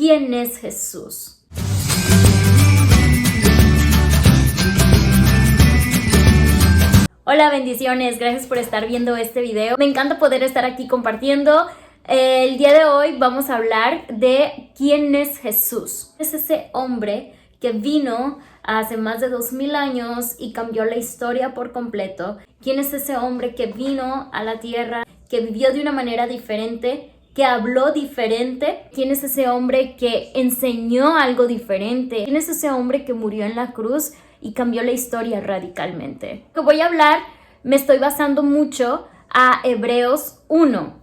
¿Quién es Jesús? Hola, bendiciones, gracias por estar viendo este video. Me encanta poder estar aquí compartiendo. El día de hoy vamos a hablar de quién es Jesús. Es ese hombre que vino hace más de 2000 años y cambió la historia por completo. ¿Quién es ese hombre que vino a la tierra, que vivió de una manera diferente, que habló diferente? ¿Quién es ese hombre que enseñó algo diferente? ¿Quién es ese hombre que murió en la cruz y cambió la historia radicalmente? Lo que voy a hablar, me estoy basando mucho a Hebreos 1.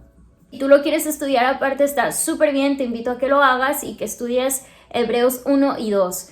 Si tú lo quieres estudiar aparte, está súper bien, te invito a que lo hagas y que estudies Hebreos 1 y 2.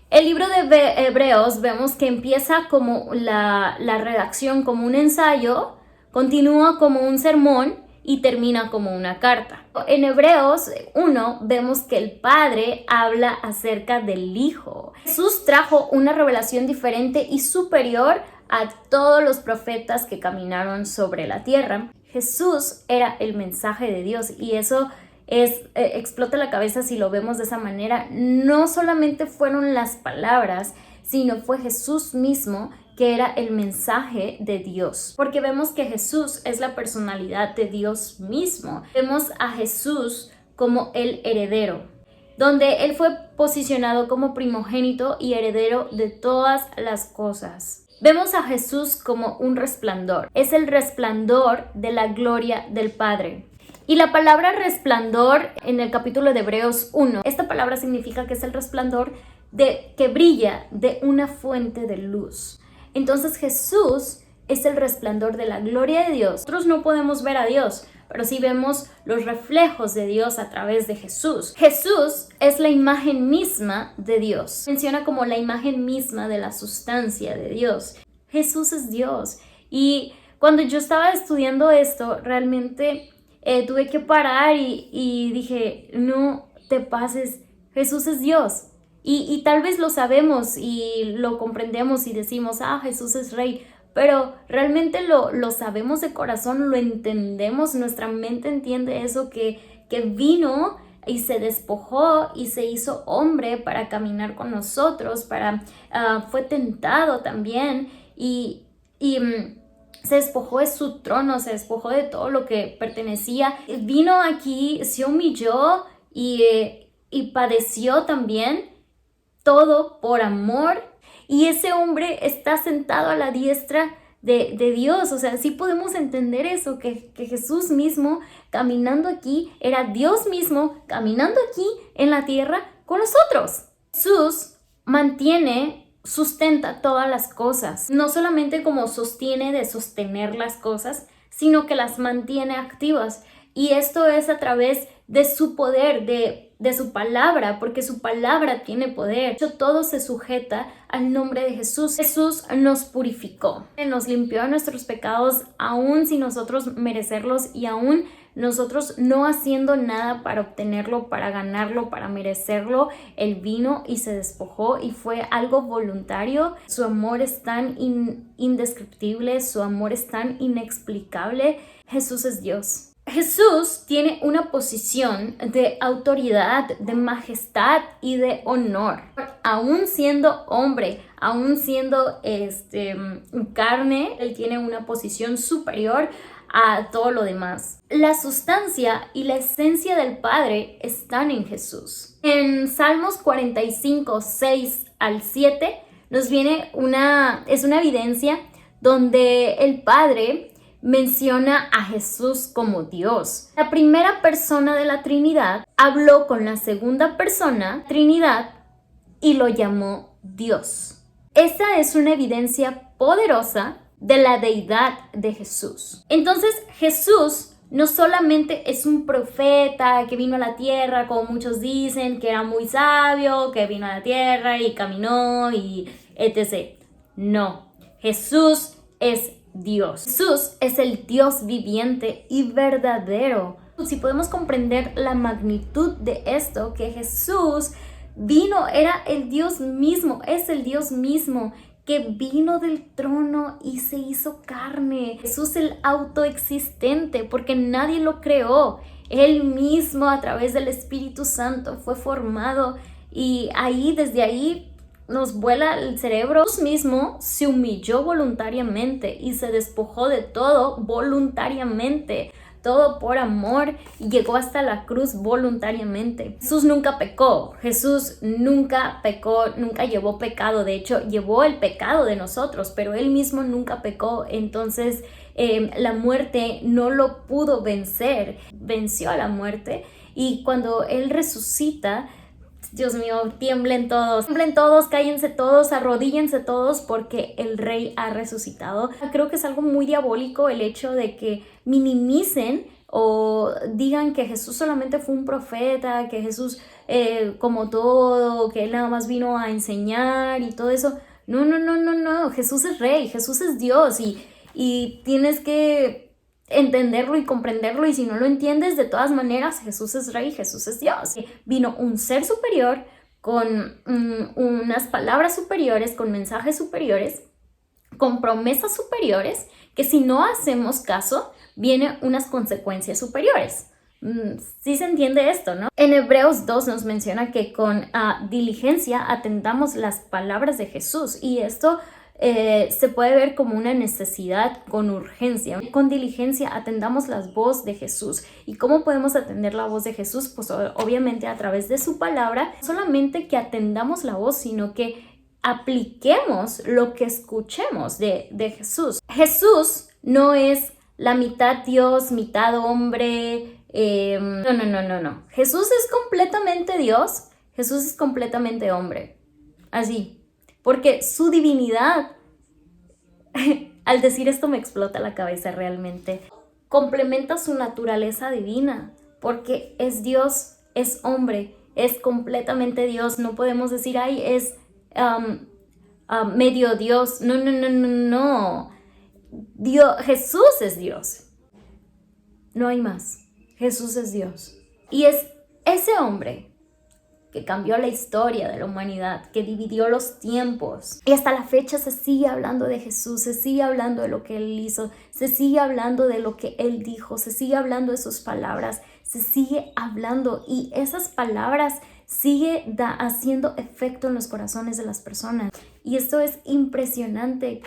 El libro de Hebreos vemos que empieza como la redacción como un ensayo, continúa como un sermón y termina como una carta. En Hebreos 1 vemos que el Padre habla acerca del Hijo. Jesús trajo una revelación diferente y superior a todos los profetas que caminaron sobre la tierra. Jesús era el mensaje de Dios y eso explota la cabeza si lo vemos de esa manera. No solamente fueron las palabras, sino fue Jesús mismo que era el mensaje de Dios. Porque vemos que Jesús es la personalidad de Dios mismo. Vemos a Jesús como el heredero, donde Él fue posicionado como primogénito y heredero de todas las cosas. Vemos a Jesús como un resplandor. Es el resplandor de la gloria del Padre. Y la palabra resplandor en el capítulo de Hebreos 1, esta palabra significa que es el resplandor que brilla de una fuente de luz. Entonces Jesús es el resplandor de la gloria de Dios. Nosotros no podemos ver a Dios, pero sí vemos los reflejos de Dios a través de Jesús. Jesús es la imagen misma de Dios. Menciona como la imagen misma de la sustancia de Dios. Jesús es Dios. Y cuando yo estaba estudiando esto, realmente tuve que parar y dije, no te pases, Jesús es Dios. Y tal vez lo sabemos y lo comprendemos y decimos, Jesús es Rey, pero realmente lo sabemos de corazón, lo entendemos, nuestra mente entiende eso, que vino y se despojó y se hizo hombre para caminar con nosotros, fue tentado también y se despojó de su trono, se despojó de todo lo que pertenecía. Vino aquí, se humilló y padeció también, todo por amor. Y ese hombre está sentado a la diestra de Dios. O sea, sí podemos entender eso, que Jesús mismo caminando aquí, era Dios mismo caminando aquí en la tierra con nosotros. Jesús sustenta todas las cosas. No solamente como sostiene de sostener las cosas, sino que las mantiene activas. Y esto es a través de su poder, de su palabra, porque su palabra tiene poder. Todo se sujeta al nombre de Jesús. Jesús nos purificó, nos limpió de nuestros pecados, aún sin nosotros merecerlos y aún nosotros no haciendo nada para obtenerlo, para ganarlo, para merecerlo. Él vino y se despojó y fue algo voluntario. Su amor es tan indescriptible, su amor es tan inexplicable. Jesús es Dios. Jesús tiene una posición de autoridad, de majestad y de honor. Aún siendo hombre, aún siendo carne, Él tiene una posición superior a todo lo demás. La sustancia y la esencia del Padre están en Jesús. En Salmos 45, 6 al 7 nos viene es una evidencia donde el Padre menciona a Jesús como Dios. La primera persona de la Trinidad habló con la segunda persona, Trinidad, y lo llamó Dios. Esa es una evidencia poderosa de la deidad de Jesús. Entonces, Jesús no solamente es un profeta que vino a la tierra, como muchos dicen, que era muy sabio, que vino a la tierra y caminó y etc. No, Jesús es Dios. Jesús es el Dios viviente y verdadero. Si podemos comprender la magnitud de esto, que Jesús vino, era el Dios mismo, es el Dios mismo que vino del trono y se hizo carne. Jesús el autoexistente, porque nadie lo creó. Él mismo a través del Espíritu Santo fue formado y desde ahí nos vuela el cerebro. Jesús mismo se humilló voluntariamente y se despojó de todo voluntariamente. Todo por amor, y llegó hasta la cruz voluntariamente. Jesús nunca pecó, Jesús nunca pecó, nunca llevó pecado. De hecho, llevó el pecado de nosotros, pero Él mismo nunca pecó. Entonces, la muerte no lo pudo vencer, venció a la muerte. Y cuando Él resucita, Dios mío, tiemblen todos, cállense todos, arrodíllense todos, porque el Rey ha resucitado. Creo que es algo muy diabólico el hecho de que minimicen o digan que Jesús solamente fue un profeta, que Jesús como todo, que Él nada más vino a enseñar y todo eso. No, Jesús es Rey, Jesús es Dios y tienes que entenderlo y comprenderlo, y si no lo entiendes, de todas maneras Jesús es Rey, Jesús es Dios. Vino un ser superior con unas palabras superiores, con mensajes superiores, con promesas superiores, que si no hacemos caso, vienen unas consecuencias superiores. Sí se entiende esto, ¿no? En Hebreos 2 nos menciona que con diligencia atendamos las palabras de Jesús, y esto se puede ver como una necesidad con urgencia. Con diligencia atendamos la voz de Jesús. ¿Y cómo podemos atender la voz de Jesús? Pues obviamente a través de su palabra. No solamente que atendamos la voz, sino que apliquemos lo que escuchemos de Jesús. Jesús no es la mitad Dios, mitad hombre. No. Jesús es completamente Dios, Jesús es completamente hombre. Así. Porque su divinidad, al decir esto me explota la cabeza realmente, complementa su naturaleza divina, porque es Dios, es hombre, es completamente Dios. No podemos decir, es medio Dios. No. Jesús es Dios. No hay más. Jesús es Dios. Y es ese hombre que cambió la historia de la humanidad, que dividió los tiempos. Y hasta la fecha se sigue hablando de Jesús, se sigue hablando de lo que Él hizo, se sigue hablando de lo que Él dijo, se sigue hablando de sus palabras, se sigue hablando, y esas palabras sigue haciendo efecto en los corazones de las personas. Y esto es impresionante,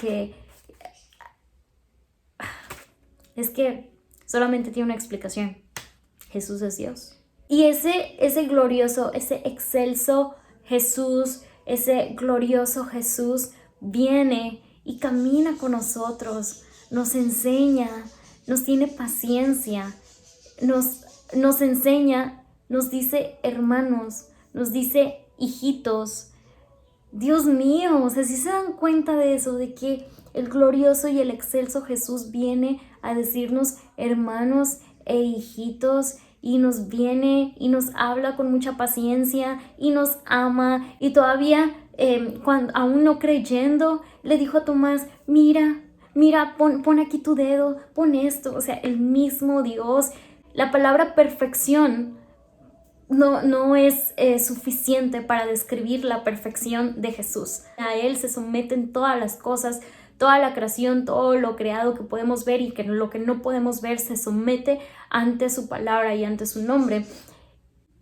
es que solamente tiene una explicación. Jesús es Dios. Y ese glorioso, ese excelso Jesús, ese glorioso Jesús viene y camina con nosotros, nos enseña, nos tiene paciencia, nos enseña, nos dice hermanos, nos dice hijitos. Dios mío, o sea, si se dan cuenta de eso, de que el glorioso y el excelso Jesús viene a decirnos hermanos e hijitos, y nos viene y nos habla con mucha paciencia y nos ama, y todavía cuando aún no creyendo le dijo a Tomás, mira, pon aquí tu dedo, pon esto. O sea, el mismo Dios. La palabra perfección no es suficiente para describir la perfección de Jesús. A Él se someten todas las cosas, toda la creación, todo lo creado que podemos ver, y que lo que no podemos ver se somete ante su palabra y ante su nombre.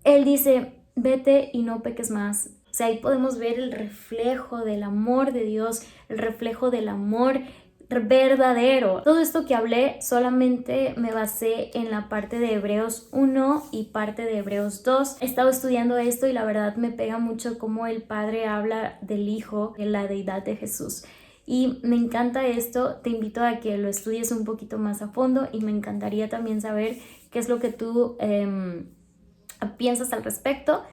Él dice, vete y no peques más. O sea, ahí podemos ver el reflejo del amor de Dios, el reflejo del amor verdadero. Todo esto que hablé solamente me basé en la parte de Hebreos 1 y parte de Hebreos 2. He estado estudiando esto y la verdad me pega mucho cómo el Padre habla del Hijo, de la deidad de Jesús. Y me encanta esto, te invito a que lo estudies un poquito más a fondo, y me encantaría también saber qué es lo que tú piensas al respecto.